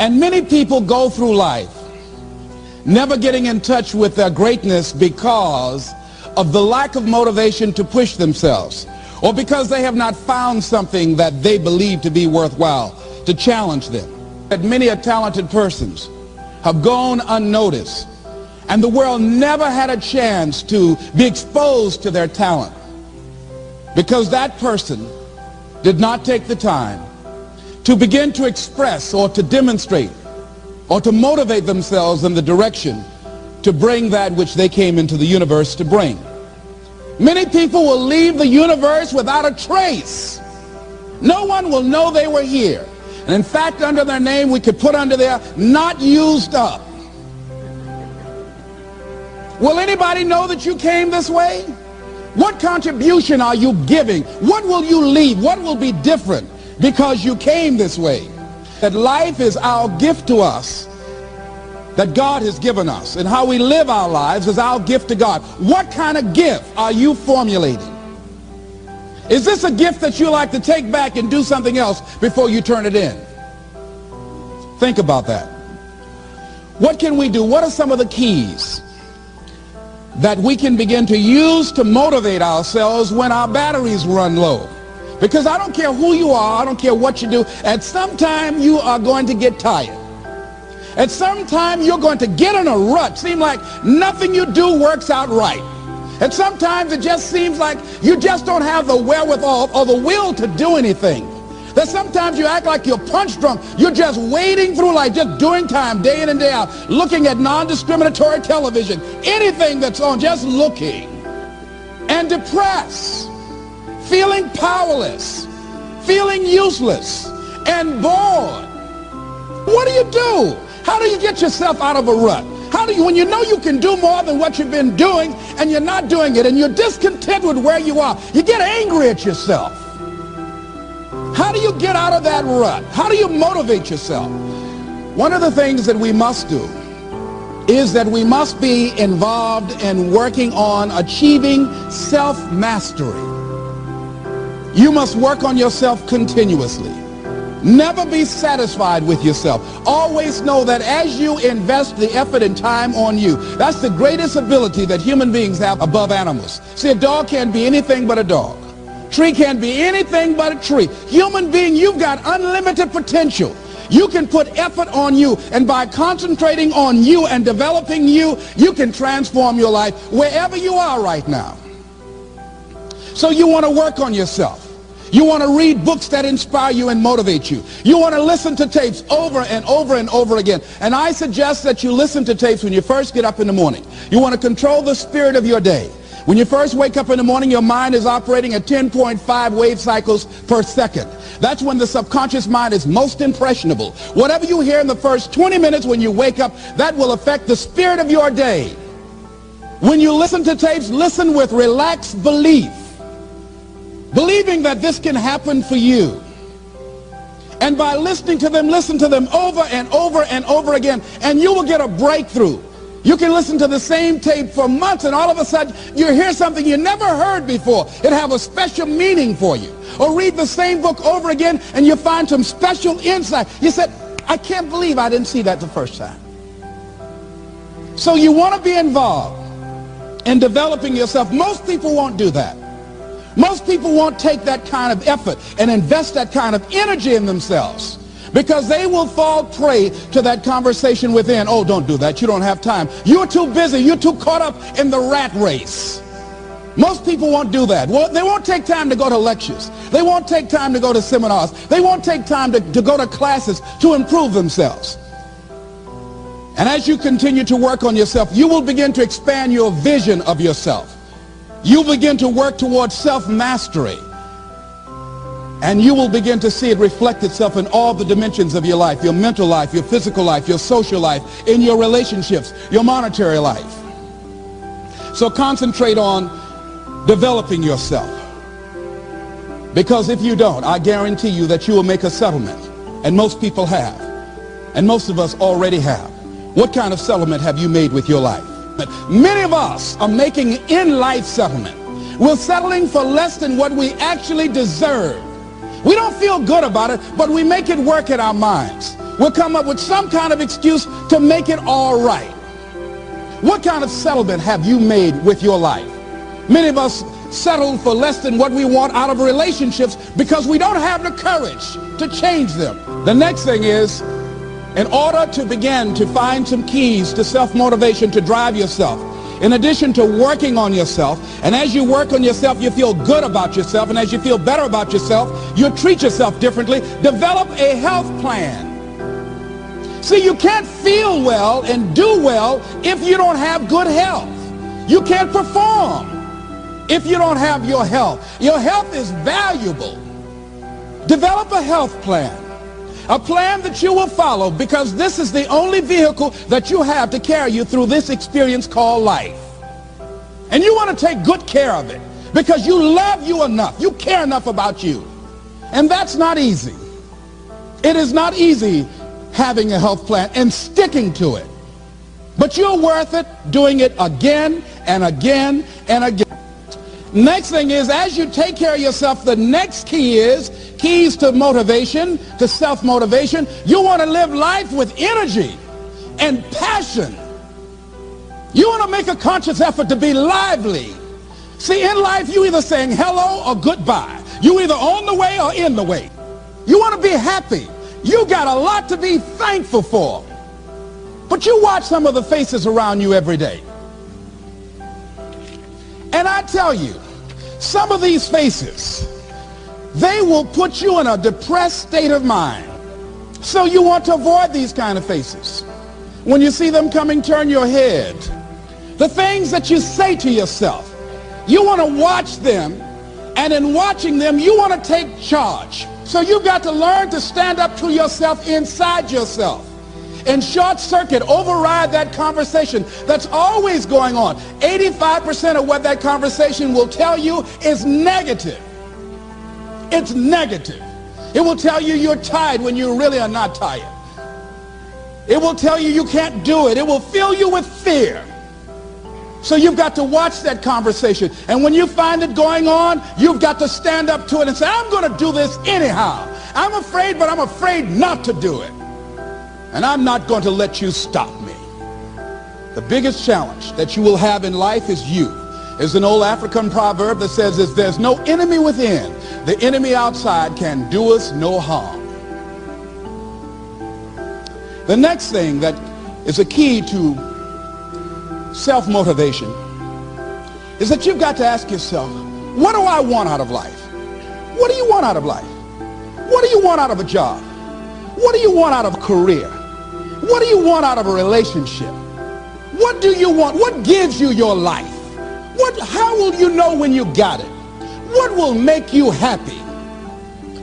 And many people go through life never getting in touch with their greatness because of the lack of motivation to push themselves, or because they have not found something that they believe to be worthwhile to challenge them. That many talented persons have gone unnoticed, and the world never had a chance to be exposed to their talent because that person did not take the time to begin to express or to demonstrate or to motivate themselves in the direction to bring that which they came into the universe to bring. Many people will leave the universe without a trace. No one will know they were here. And in fact, under their name, we could put under there, not used up. Will anybody know that you came this way? What contribution are you giving? What will you leave? What will be different because you came this way? That life is our gift to us, that God has given us, and how we live our lives is our gift to God. What kind of gift are you formulating? Is this a gift that you like to take back and do something else before you turn it in? Think about that. What can we do? What are some of the keys that we can begin to use to motivate ourselves when our batteries run low? Because I don't care who you are, I don't care what you do, at some time you are going to get tired. At some time you're going to get in a rut. Seem like nothing you do works out right. And sometimes it just seems like you just don't have the wherewithal or the will to do anything. That sometimes you act like you're punch drunk. You're just wading through life, just doing time day in and day out, looking at non-discriminatory television, anything that's on, just looking. And depressed, feeling powerless, feeling useless, and bored. What do you do? How do you get yourself out of a rut? How do you, when you know you can do more than what you've been doing and you're not doing it and you're discontent with where you are, you get angry at yourself. How do you get out of that rut? How do you motivate yourself? One of the things that we must do is that we must be involved in working on achieving self-mastery. You must work on yourself continuously. Never be satisfied with yourself. Always know that as you invest the effort and time on you, that's the greatest ability that human beings have above animals. See, a dog can't be anything but a dog. Tree can't be anything but a tree. Human being, you've got unlimited potential. You can put effort on you, and by concentrating on you and developing you, you can transform your life wherever you are right now. So you want to work on yourself. You want to read books that inspire you and motivate you. You want to listen to tapes over and over and over again. And I suggest that you listen to tapes when you first get up in the morning. You want to control the spirit of your day. When you first wake up in the morning, your mind is operating at 10.5 wave cycles per second. That's when the subconscious mind is most impressionable. Whatever you hear in the first 20 minutes when you wake up, that will affect the spirit of your day. When you listen to tapes, listen with relaxed belief, believing that this can happen for you. And by listening to them, listen to them over and over and over again, and you will get a breakthrough. You can listen to the same tape for months, and all of a sudden you hear something you never heard before. It have a special meaning for you. Or read the same book over again, and you find some special insight. You said, I can't believe I didn't see that the first time. So you want to be involved in developing yourself. Most people won't do that. Most people won't take that kind of effort and invest that kind of energy in themselves, because they will fall prey to that conversation within. Oh, don't do that. You don't have time. You're too busy. You're too caught up in the rat race. Most people won't do that. Well, they won't take time to go to lectures. They won't take time to go to seminars. They won't take time to go to classes to improve themselves. And as you continue to work on yourself, you will begin to expand your vision of yourself. You begin to work towards self-mastery. And you will begin to see it reflect itself in all the dimensions of your life, your mental life, your physical life, your social life, in your relationships, your monetary life. So concentrate on developing yourself. Because if you don't, I guarantee you that you will make a settlement. And most people have. And most of us already have. What kind of settlement have you made with your life? Many of us are making in-life settlement. We're settling for less than what we actually deserve. We don't feel good about it, but we make it work in our minds. We'll come up with some kind of excuse to make it all right. What kind of settlement have you made with your life? Many of us settle for less than what we want out of relationships because we don't have the courage to change them. The next thing is, in order to begin to find some keys to self-motivation to drive yourself, in addition to working on yourself, and as you work on yourself, you feel good about yourself, and as you feel better about yourself, you treat yourself differently. Develop a health plan. See, you can't feel well and do well if you don't have good health. You can't perform if you don't have your health. Your health is valuable. Develop a health plan. A plan that you will follow, because this is the only vehicle that you have to carry you through this experience called life. And you want to take good care of it because you love you enough. You care enough about you. And that's not easy. It is not easy having a health plan and sticking to it. But you're worth it doing it again and again and again. Next thing is, as you take care of yourself, the next key is keys to motivation, to self-motivation. You want to live life with energy and passion. You want to make a conscious effort to be lively. See, in life, you either saying hello or goodbye. You either on the way or in the way. You want to be happy. You got a lot to be thankful for. But you watch some of the faces around you every day. And I tell you, some of these faces, they will put you in a depressed state of mind. So you want to avoid these kind of faces. When you see them coming, turn your head. The things that you say to yourself, you want to watch them, and in watching them, you want to take charge. So you've got to learn to stand up to yourself inside yourself and short circuit, override that conversation that's always going on. 85% of what that conversation will tell you is negative. It's negative. It will tell you you're tired when you really are not tired. It will tell you you can't do it. It will fill you with fear. So you've got to watch that conversation. And when you find it going on, you've got to stand up to it and say, I'm going to do this anyhow. I'm afraid, but I'm afraid not to do it. And I'm not going to let you stop me. The biggest challenge that you will have in life is you. There's an old African proverb that says, if there's no enemy within, the enemy outside can do us no harm. The next thing that is a key to self-motivation is that you've got to ask yourself, what do I want out of life? What do you want out of life? What do you want out of a job? What do you want out of a career? What do you want out of a relationship? What do you want? What gives you your life? How will you know when you got it? What will make you happy?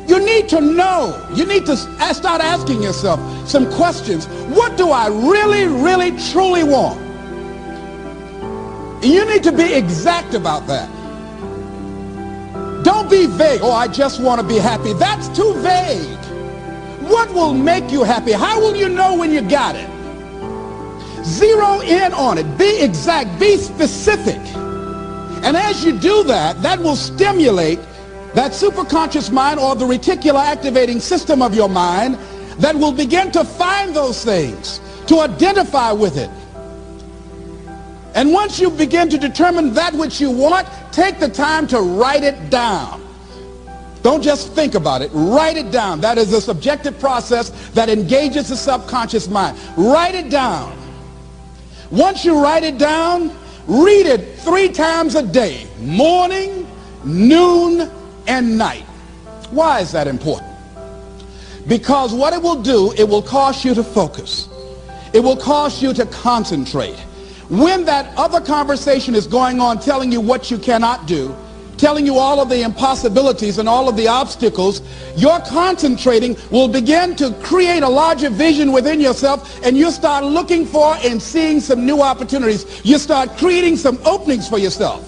You need to know. You need to start asking yourself some questions. What do I really, really, truly want? You need to be exact about that. Don't be vague. Oh, I just want to be happy. That's too vague. What will make you happy? How will you know when you got it? Zero in on it. Be exact. Be specific. And as you do that, that will stimulate that superconscious mind, or the reticular activating system of your mind, that will begin to find those things, to identify with it. And once you begin to determine that which you want, take the time to write it down. Don't just think about it. Write it down. That is a subjective process that engages the subconscious mind. Write it down. Once you write it down, read it 3 times a day, morning, noon, and night. Why is that important? Because what it will do, it will cause you to focus. It will cause you to concentrate. When that other conversation is going on telling you what you cannot do, telling you all of the impossibilities and all of the obstacles, your concentrating will begin to create a larger vision within yourself, and you start looking for and seeing some new opportunities. You start creating some openings for yourself.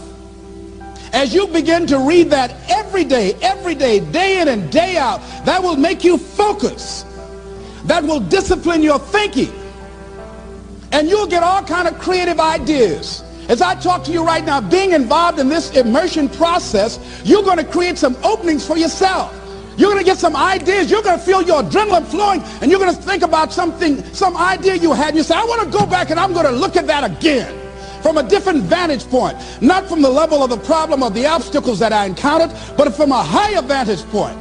As you begin to read that every day, day in and day out, that will make you focus. That will discipline your thinking. And you'll get all kind of creative ideas. As I talk to you right now, being involved in this immersion process, you're going to create some openings for yourself. You're going to get some ideas. You're going to feel your adrenaline flowing, and you're going to think about something, some idea you had. You say, I want to go back and I'm going to look at that again from a different vantage point, not from the level of the problem or the obstacles that I encountered, but from a higher vantage point.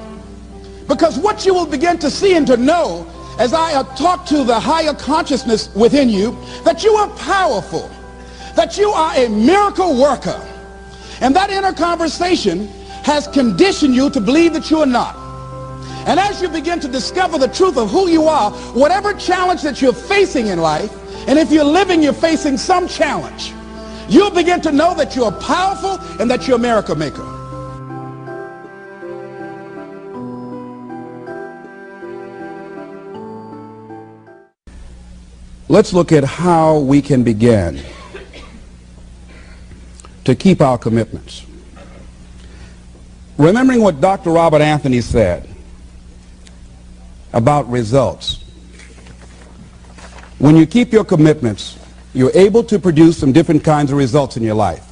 Because what you will begin to see and to know as I talk to the higher consciousness within you, that you are powerful, that you are a miracle worker. And that inner conversation has conditioned you to believe that you are not. And as you begin to discover the truth of who you are, whatever challenge that you're facing in life, and if you're living, you're facing some challenge, you'll begin to know that you're powerful and that you're a miracle maker. Let's look at how we can begin to keep our commitments. Remembering what Dr. Robert Anthony said about results. When you keep your commitments, you're able to produce some different kinds of results in your life.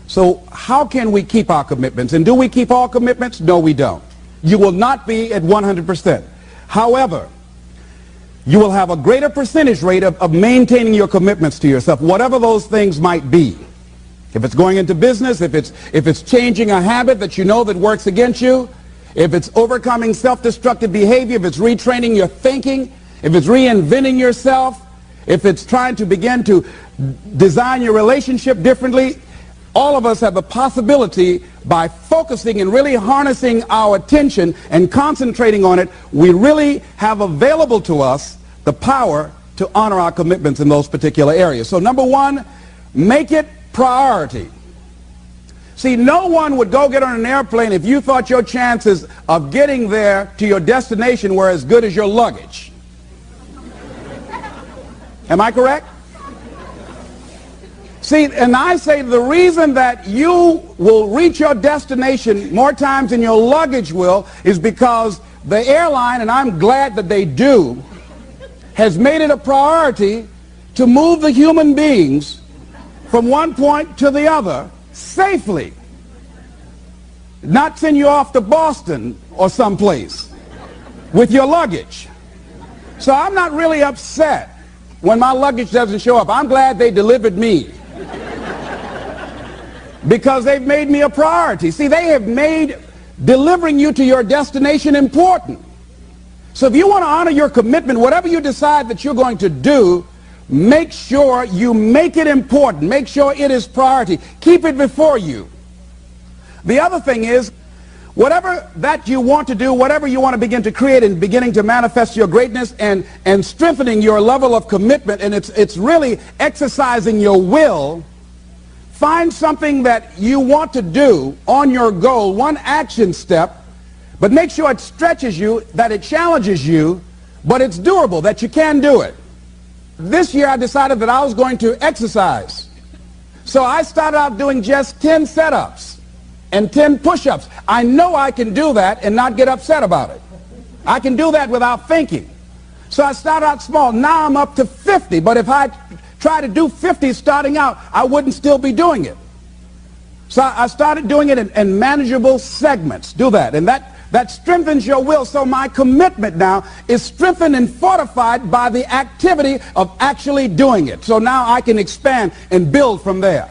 So how can we keep our commitments? And do we keep all commitments? No, we don't. You will not be at 100%. However, you will have a greater percentage rate of maintaining your commitments to yourself, whatever those things might be. If it's going into business, if it's changing a habit that you know that works against you, if it's overcoming self-destructive behavior, if it's retraining your thinking, if it's reinventing yourself, if it's trying to begin to design your relationship differently, all of us have the possibility, by focusing and really harnessing our attention and concentrating on it, we really have available to us the power to honor our commitments in those particular areas. So number one, make it priority. See, no one would go get on an airplane if you thought your chances of getting there to your destination were as good as your luggage. Am I correct? See, and I say the reason that you will reach your destination more times than your luggage will is because the airline, and I'm glad that they do, has made it a priority to move the human beings from one point to the other safely. Not send you off to Boston or someplace with your luggage. So I'm not really upset when my luggage doesn't show up. I'm glad they delivered me, because they've made me a priority. See, they have made delivering you to your destination important. So if you want to honor your commitment, whatever you decide that you're going to do, make sure you make it important. Make sure it is priority. Keep it before you. The other thing is, whatever that you want to do, whatever you want to begin to create and beginning to manifest your greatness and strengthening your level of commitment, and it's really exercising your will, find something that you want to do on your goal, one action step, but make sure it stretches you, that it challenges you, but it's doable, that you can do it. This year I decided that I was going to exercise. So I started out doing just 10 setups and 10 push-ups. I know I can do that and not get upset about it. I can do that without thinking. So I started out small. Now I'm up to 50, but if I try to do 50 starting out, I wouldn't still be doing it. So I started doing it in manageable segments. Do that, and that strengthens your will. So my commitment now is strengthened and fortified by the activity of actually doing it. So now I can expand and build from there.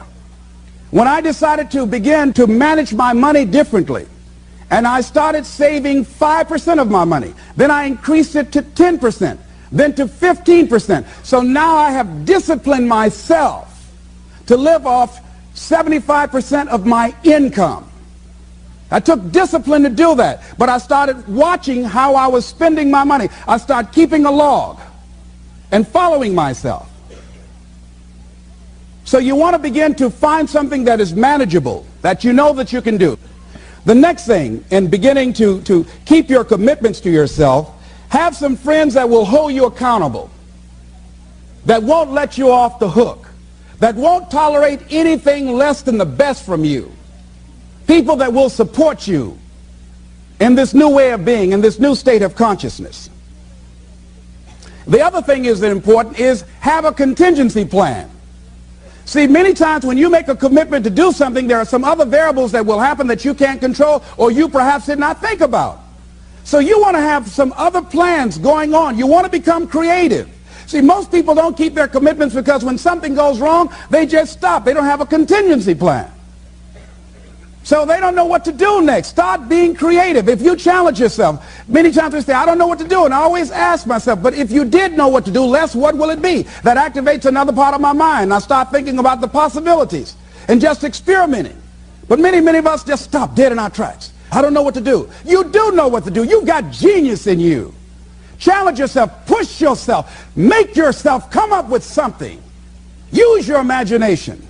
When I decided to begin to manage my money differently, and I started saving 5% of my money, then I increased it to 10%, then to 15%. So now I have disciplined myself to live off 75% of my income. I took discipline to do that, but I started watching how I was spending my money. I started keeping a log and following myself. So you want to begin to find something that is manageable, that you know that you can do. The next thing, in beginning to keep your commitments to yourself, have some friends that will hold you accountable, that won't let you off the hook, that won't tolerate anything less than the best from you. People that will support you in this new way of being, in this new state of consciousness. The other thing is that important is have a contingency plan. See, many times when you make a commitment to do something, there are some other variables that will happen that you can't control or you perhaps did not think about. So you want to have some other plans going on. You want to become creative. See, most people don't keep their commitments because when something goes wrong, they just stop. They don't have a contingency plan. So they don't know what to do next. Start being creative. If you challenge yourself, many times we say, I don't know what to do. And I always ask myself, but if you did know what to do, Les, what will it be? That activates another part of my mind. I start thinking about the possibilities and just experimenting. But many of us just stop dead in our tracks. I don't know what to do. You do know what to do. You've got genius in you. Challenge yourself. Push yourself. Make yourself come up with something. Use your imagination.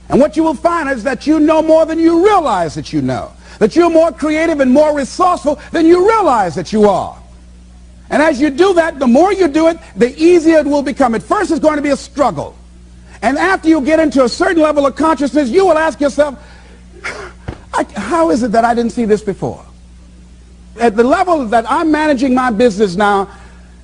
And what you will find is that you know more than you realize that you know. That you're more creative and more resourceful than you realize that you are. And as you do that, the more you do it, the easier it will become. At first, it's going to be a struggle. And after you get into a certain level of consciousness, you will ask yourself, how is it that I didn't see this before? At the level that I'm managing my business now,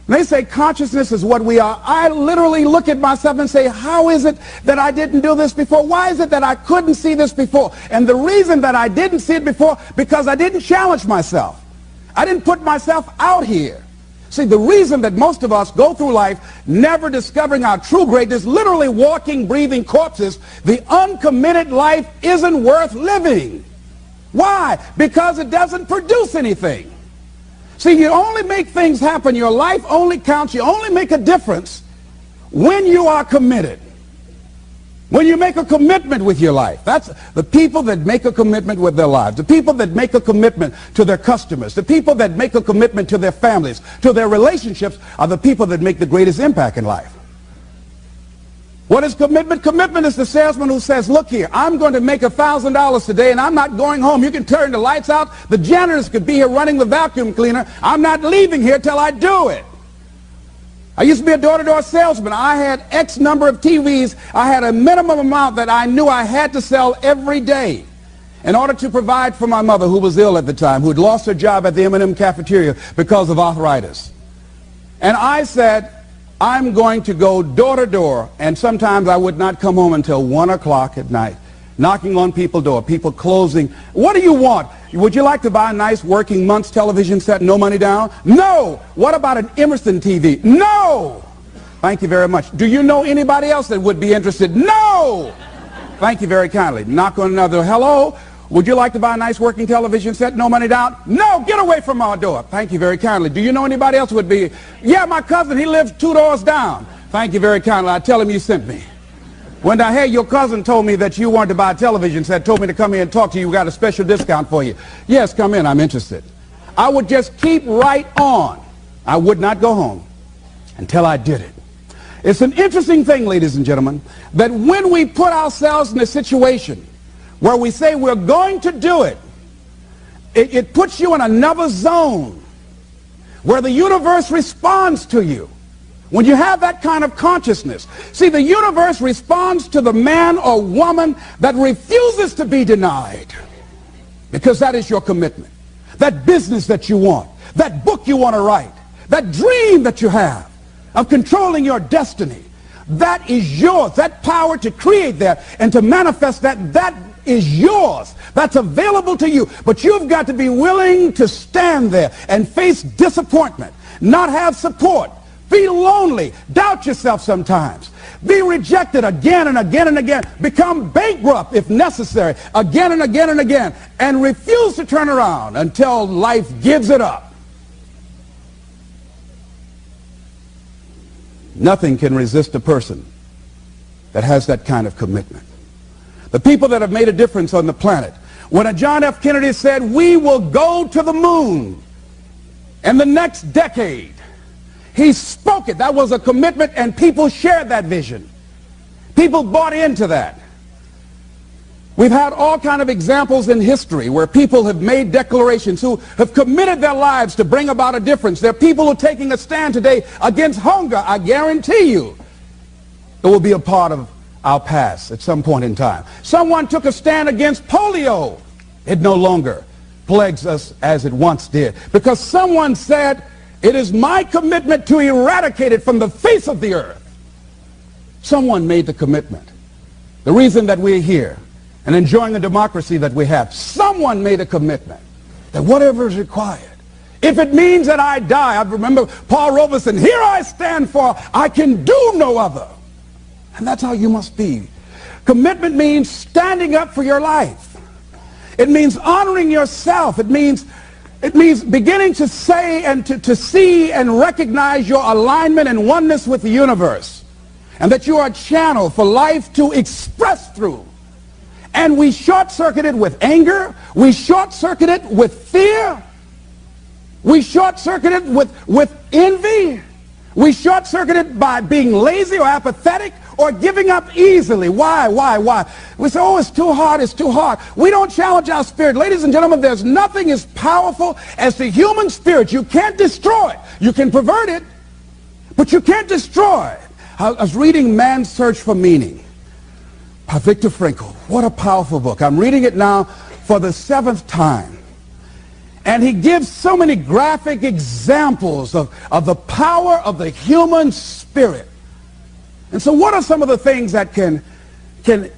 they say consciousness is what we are. I literally look at myself and say, how is it that I didn't do this before? Why is it that I couldn't see this before? And the reason that I didn't see it before, because I didn't challenge myself. I didn't put myself out here. See, the reason that most of us go through life never discovering our true greatness, literally walking, breathing corpses, the uncommitted life isn't worth living. Why? Because it doesn't produce anything. See, you only make things happen. Your life only counts. You only make a difference when you are committed. When you make a commitment with your life. That's the people that make a commitment with their lives. The people that make a commitment to their customers. The people that make a commitment to their families, to their relationships, are the people that make the greatest impact in life. What is commitment? Commitment is the salesman who says, look here, I'm going to make $1,000 today and I'm not going home. You can turn the lights out. The janitors could be here running the vacuum cleaner. I'm not leaving here till I do it. I used to be a door-to-door salesman. I had X number of TVs. I had a minimum amount that I knew I had to sell every day in order to provide for my mother, who was ill at the time, who had lost her job at the M&M cafeteria because of arthritis. And I said, I'm going to go door to door, and sometimes I would not come home until 1 o'clock at night, knocking on people's door, people closing. What do you want? Would you like to buy a nice working month's television set, no money down? No! What about an Emerson TV? No! Thank you very much. Do you know anybody else that would be interested? No! Thank you very kindly. Knock on another. Hello? Would you like to buy a nice working television set, no money down? No, get away from our door. Thank you very kindly. Do you know anybody else would be? Yeah, my cousin, he lives 2 doors down. Thank you very kindly. I tell him you sent me. When I heard your cousin told me that you wanted to buy a television set, told me to come here and talk to you, we got a special discount for you. Yes, come in, I'm interested. I would just keep right on. I would not go home until I did it. It's an interesting thing, ladies and gentlemen, that when we put ourselves in a situation where we say we're going to do it, it puts you in another zone where the universe responds to you. When you have that kind of consciousness, see, the universe responds to the man or woman that refuses to be denied, because that is your commitment. That business that you want, that book you want to write, that dream that you have of controlling your destiny, that is yours. That power to create that and to manifest that, that is yours. That's available to you. But you've got to be willing to stand there and face disappointment, not have support, feel lonely, doubt yourself sometimes, be rejected again and again and again, become bankrupt if necessary, again and again and again, and refuse to turn around until life gives it up. Nothing can resist a person that has that kind of commitment. The people that have made a difference on the planet. When John F. Kennedy said, we will go to the moon in the next decade, he spoke it. That was a commitment, and people shared that vision. People bought into that. We've had all kinds of examples in history where people have made declarations, who have committed their lives to bring about a difference. There are people who are taking a stand today against hunger. I guarantee you it will be a part of our past at some point in time. Someone took a stand against polio. It no longer plagues us as it once did, because someone said, it is my commitment to eradicate it from the face of the earth. Someone made the commitment. The reason that we're here and enjoying the democracy that we have, someone made a commitment that whatever is required, If it means that I die, I remember Paul Robeson, here I stand for I can do no other. And that's how you must be. Commitment means standing up for your life. It means honoring yourself. It means beginning to say and to see and recognize your alignment and oneness with the universe. And that you are a channel for life to express through. And we short-circuit it with anger. We short-circuit it with fear. We short-circuit it with envy. We short-circuit it by being lazy or apathetic or giving up easily. Why? We say, oh, it's too hard, it's too hard. We don't challenge our spirit. Ladies and gentlemen, there's nothing as powerful as the human spirit. You can't destroy it. You can pervert it, but you can't destroy it. I was reading Man's Search for Meaning by Viktor Frankl. What a powerful book. I'm reading it now for the 7th time. And he gives so many graphic examples of the power of the human spirit. And so what are some of the things that can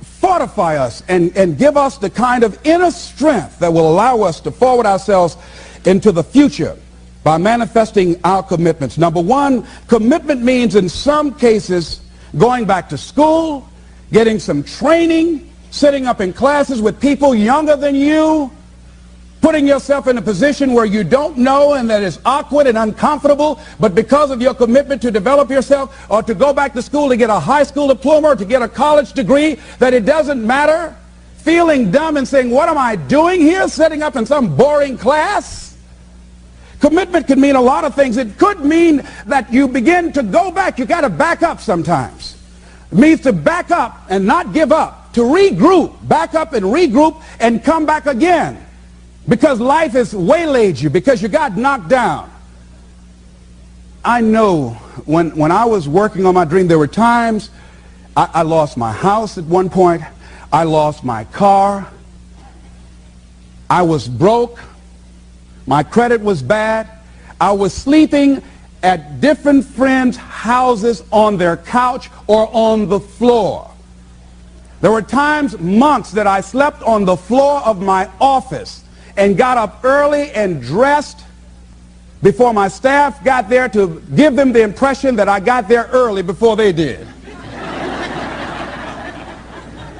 fortify us and give us the kind of inner strength that will allow us to forward ourselves into the future by manifesting our commitments? Number one, commitment means in some cases going back to school, getting some training, sitting up in classes with people younger than you, putting yourself in a position where you don't know and that is awkward and uncomfortable, but because of your commitment to develop yourself or to go back to school to get a high school diploma or to get a college degree, that it doesn't matter, feeling dumb and saying, what am I doing here, sitting up in some boring class? Commitment can mean a lot of things. It could mean that you begin to go back. You got to back up sometimes. It means to back up and not give up, to regroup, back up and regroup and come back again. Because life has waylaid you, because you got knocked down. I know when I was working on my dream, there were times I lost my house at one point. I lost my car. I was broke. My credit was bad. I was sleeping at different friends' houses on their couch or on the floor. There were times, months, that I slept on the floor of my office and got up early and dressed before my staff got there to give them the impression that I got there early before they did.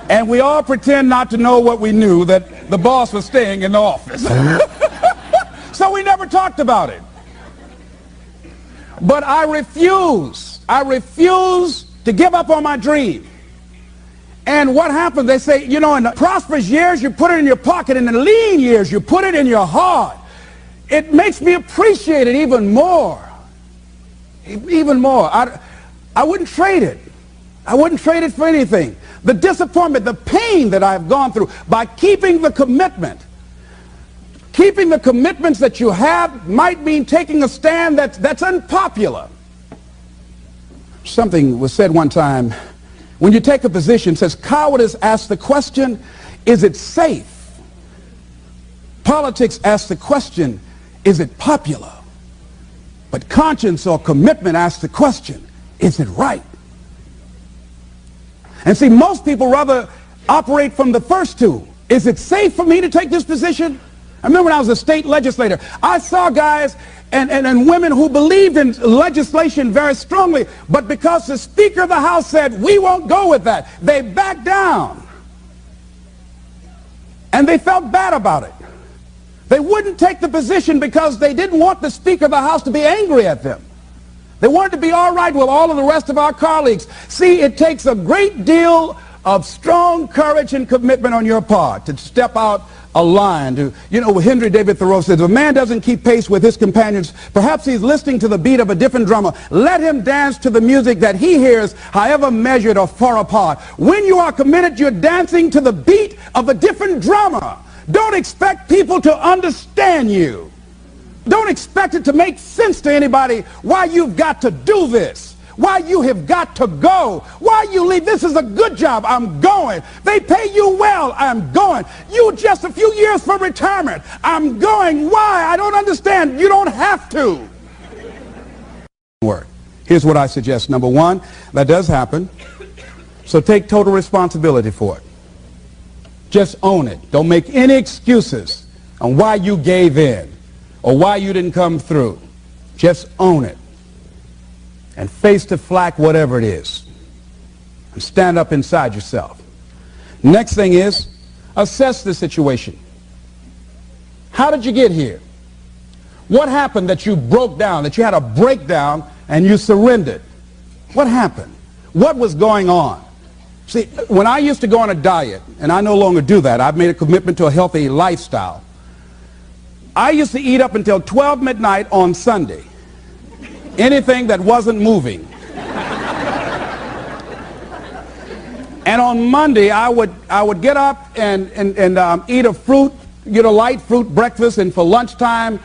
And we all pretend not to know what we knew, that the boss was staying in the office. So we never talked about it. But I refuse to give up on my dream. And what happens, they say, you know, in the prosperous years, you put it in your pocket. In the lean years, you put it in your heart. It makes me appreciate it even more. Even more. I wouldn't trade it. I wouldn't trade it for anything. The disappointment, the pain that I've gone through by keeping the commitment. Keeping the commitments that you have might mean taking a stand that's unpopular. Something was said one time. When you take a position, it says cowardice asks the question, is it safe? Politics asks the question, is it popular? But conscience or commitment asks the question, is it right? And see, most people rather operate from the first two. Is it safe for me to take this position? I remember when I was a state legislator, I saw guys and women who believed in legislation very strongly, but because the Speaker of the House said, we won't go with that, they backed down. And they felt bad about it. They wouldn't take the position because they didn't want the Speaker of the House to be angry at them. They wanted to be all right with all of the rest of our colleagues. See, it takes a great deal of strong courage and commitment on your part to step out a line. Henry David Thoreau says, if a man doesn't keep pace with his companions, perhaps he's listening to the beat of a different drummer. Let him dance to the music that he hears, however measured or far apart. When you are committed, you're dancing to the beat of a different drummer. Don't expect people to understand you. Don't expect it to make sense to anybody why you've got to do this. Why you have got to go. Why you leave. This is a good job. I'm going. They pay you well. I'm going. You just a few years for retirement. I'm going. Why? I don't understand. You don't have to. Here's what I suggest. Number one, that does happen. So take total responsibility for it. Just own it. Don't make any excuses on why you gave in, or why you didn't come through. Just own it and face the flak, whatever it is, and stand up inside yourself. Next thing is assess the situation. How did you get here? What happened that you broke down, that you had a breakdown and you surrendered? What happened? What was going on? See, when I used to go on a diet, and I no longer do that, I've made a commitment to a healthy lifestyle. I used to eat up until 12 midnight on Sunday. Anything that wasn't moving. And on Monday, I would get up and eat a fruit, get a light fruit breakfast, and for lunchtime,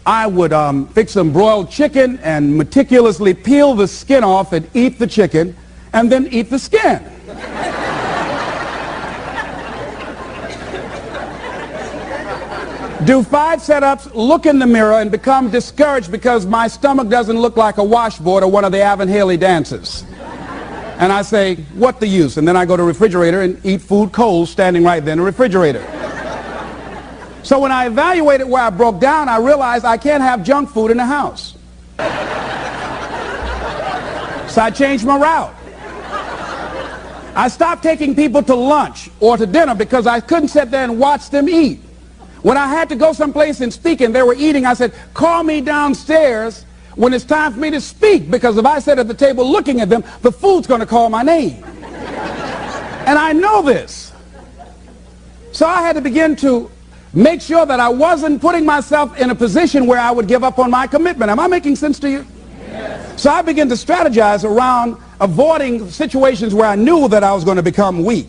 I would fix some broiled chicken and meticulously peel the skin off and eat the chicken, and then eat the skin. Do 5 setups, look in the mirror, and become discouraged because my stomach doesn't look like a washboard or one of the Avon Haley dances. And I say, what the use? And then I go to the refrigerator and eat food cold standing right there in the refrigerator. So when I evaluated where I broke down, I realized I can't have junk food in the house. So I changed my route. I stopped taking people to lunch or to dinner because I couldn't sit there and watch them eat. When I had to go someplace and speak and they were eating, I said, call me downstairs when it's time for me to speak, because if I sit at the table looking at them, the food's going to call my name. And I know this. So I had to begin to make sure that I wasn't putting myself in a position where I would give up on my commitment. Am I making sense to you? Yes. So I began to strategize around avoiding situations where I knew that I was going to become weak.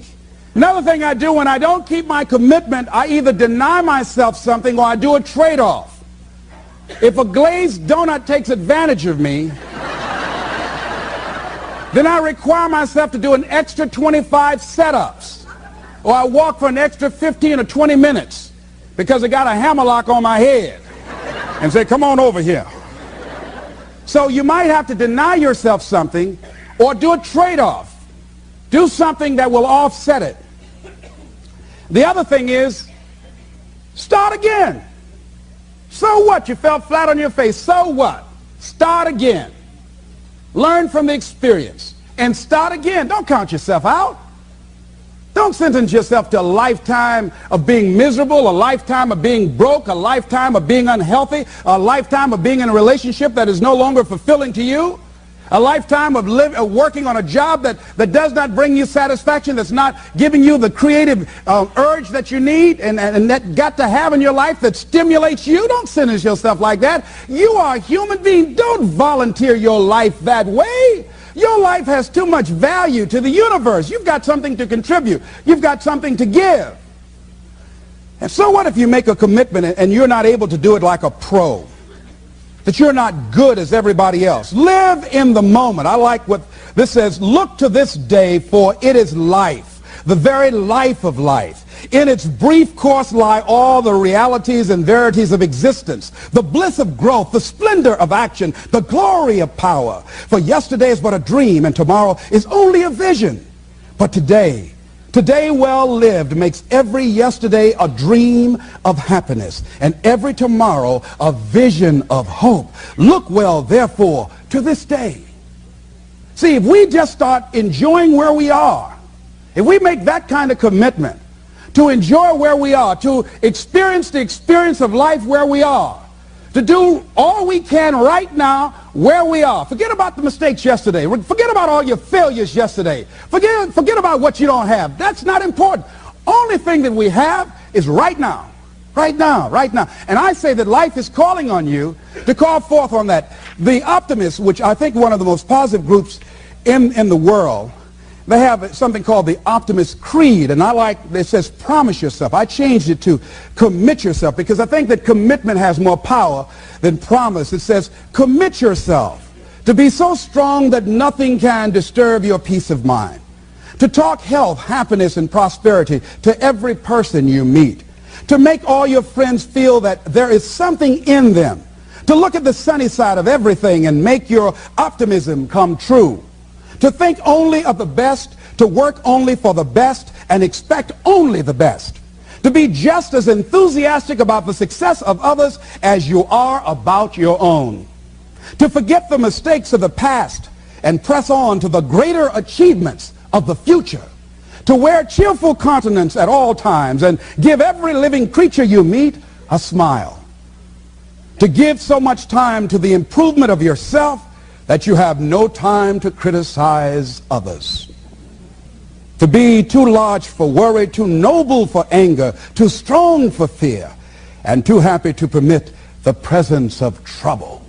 Another thing I do when I don't keep my commitment, I either deny myself something or I do a trade-off. If a glazed donut takes advantage of me, then I require myself to do an extra 25 setups. Or I walk for an extra 15 or 20 minutes because I got a hammerlock on my head and say, come on over here. So you might have to deny yourself something or do a trade-off. Do something that will offset it. The other thing is, start again. So what? You fell flat on your face. So what? Start again. Learn from the experience and start again. Don't count yourself out. Don't sentence yourself to a lifetime of being miserable, a lifetime of being broke, a lifetime of being unhealthy, a lifetime of being in a relationship that is no longer fulfilling to you. A lifetime of working on a job that does not bring you satisfaction, that's not giving you the creative urge that you need and that got to have in your life that stimulates you. Don't sentence yourself like that. You are a human being. Don't volunteer your life that way. Your life has too much value to the universe. You've got something to contribute. You've got something to give. And so what if you make a commitment and you're not able to do it like a pro? That you're not good as everybody else. Live in the moment. I like what this says. Look to this day, for it is life, the very life of life. In its brief course lie all the realities and verities of existence, the bliss of growth, the splendor of action, the glory of power. For yesterday is but a dream, and tomorrow is only a vision. But today well lived makes every yesterday a dream of happiness, and every tomorrow a vision of hope. Look well, therefore, to this day. See, if we just start enjoying where we are, if we make that kind of commitment to enjoy where we are, to experience the experience of life where we are, to do all we can right now where we are. Forget about the mistakes yesterday. Forget about all your failures yesterday. Forget about what you don't have. That's not important. Only thing that we have is right now. Right now, right now. And I say that life is calling on you to call forth on that. The optimists, which I think one of the most positive groups in the world, they have something called the Optimist Creed, and I like, it says promise yourself. I changed it to commit yourself because I think that commitment has more power than promise. It says commit yourself to be so strong that nothing can disturb your peace of mind, to talk health, happiness, and prosperity to every person you meet, to make all your friends feel that there is something in them, to look at the sunny side of everything and make your optimism come true, to think only of the best, to work only for the best, and expect only the best, To be just as enthusiastic about the success of others as you are about your own. To forget the mistakes of the past and press on to the greater achievements of the future. To wear cheerful countenance at all times and give every living creature you meet a smile. To give so much time to the improvement of yourself that you have no time to criticize others. To be too large for worry, too noble for anger, too strong for fear, and too happy to permit the presence of trouble.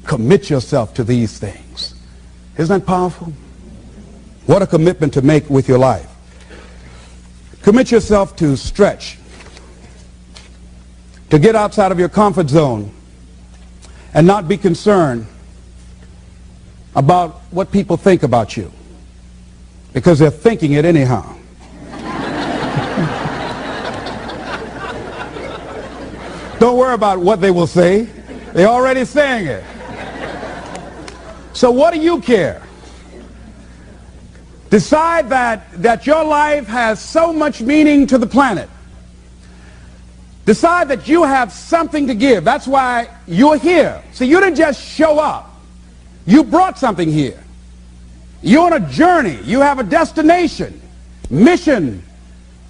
Commit yourself to these things. Isn't that powerful? What a commitment to make with your life. Commit yourself to stretch, to get outside of your comfort zone and not be concerned about what people think about you, because they're thinking it anyhow. Don't worry about what they will say. They're already saying it. So what do you care? Decide that your life has so much meaning to the planet. Decide that you have something to give. That's why you're here. See, you didn't just show up. You brought something here. You're on a journey. You have a destination, mission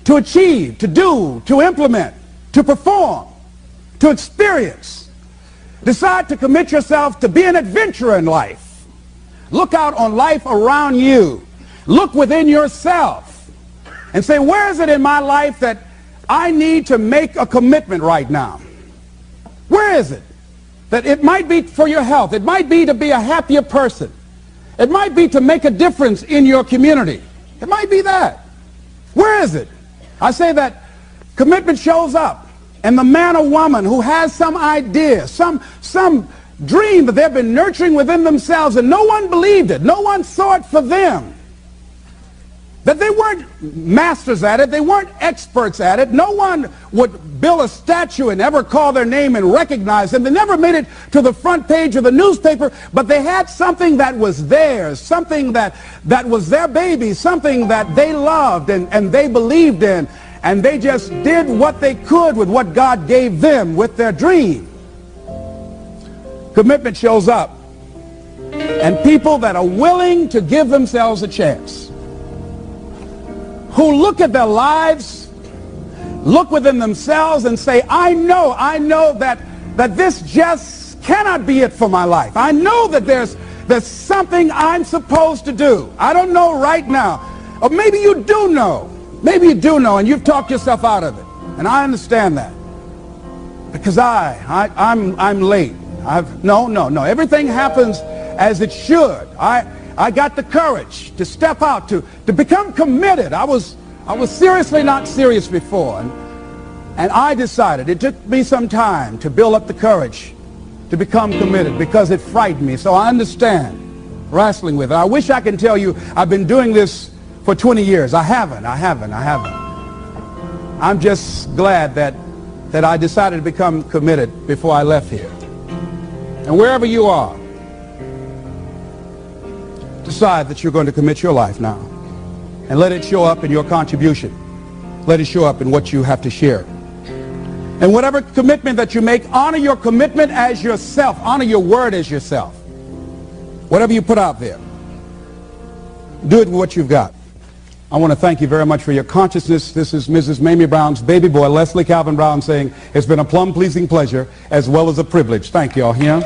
to achieve, to do, to implement, to perform, to experience. Decide to commit yourself to be an adventurer in life. Look out on life around you. Look within yourself and say, where is it in my life that I need to make a commitment right now? Where is it? That it might be for your health. It might be to be a happier person. It might be to make a difference in your community. It might be that. Where is it? I say that commitment shows up, and the man or woman who has some idea, some dream that they've been nurturing within themselves, and no one believed it, no one saw it for them, that they weren't masters at it, they weren't experts at it, no one would build a statue and ever call their name and recognize them. They never made it to the front page of the newspaper, but they had something that was theirs, something that was their baby, something that they loved and they believed in, and they just did what they could with what God gave them with their dream. Commitment shows up, and people that are willing to give themselves a chance, who look at their lives, look within themselves and say, I know that this just cannot be it for my life. I know that there's something I'm supposed to do. I don't know right now. Or maybe you do know. Maybe you do know and you've talked yourself out of it. And I understand that. Because I'm late. No. Everything happens as it should. I got the courage to step out, to become committed. I was seriously not serious before. And I decided, it took me some time to build up the courage to become committed because it frightened me. So I understand wrestling with it. I wish I could tell you I've been doing this for 20 years. I haven't. I'm just glad that I decided to become committed before I left here. And wherever you are, decide that you're going to commit your life now and let it show up in your contribution. Let it show up in what you have to share. And whatever commitment that you make, honor your commitment as yourself. Honor your word as yourself. Whatever you put out there, do it with what you've got. I want to thank you very much for your consciousness. This is Mrs. Mamie Brown's baby boy, Leslie Calvin Brown, saying it's been a plumb pleasing pleasure as well as a privilege. Thank you all. Yeah?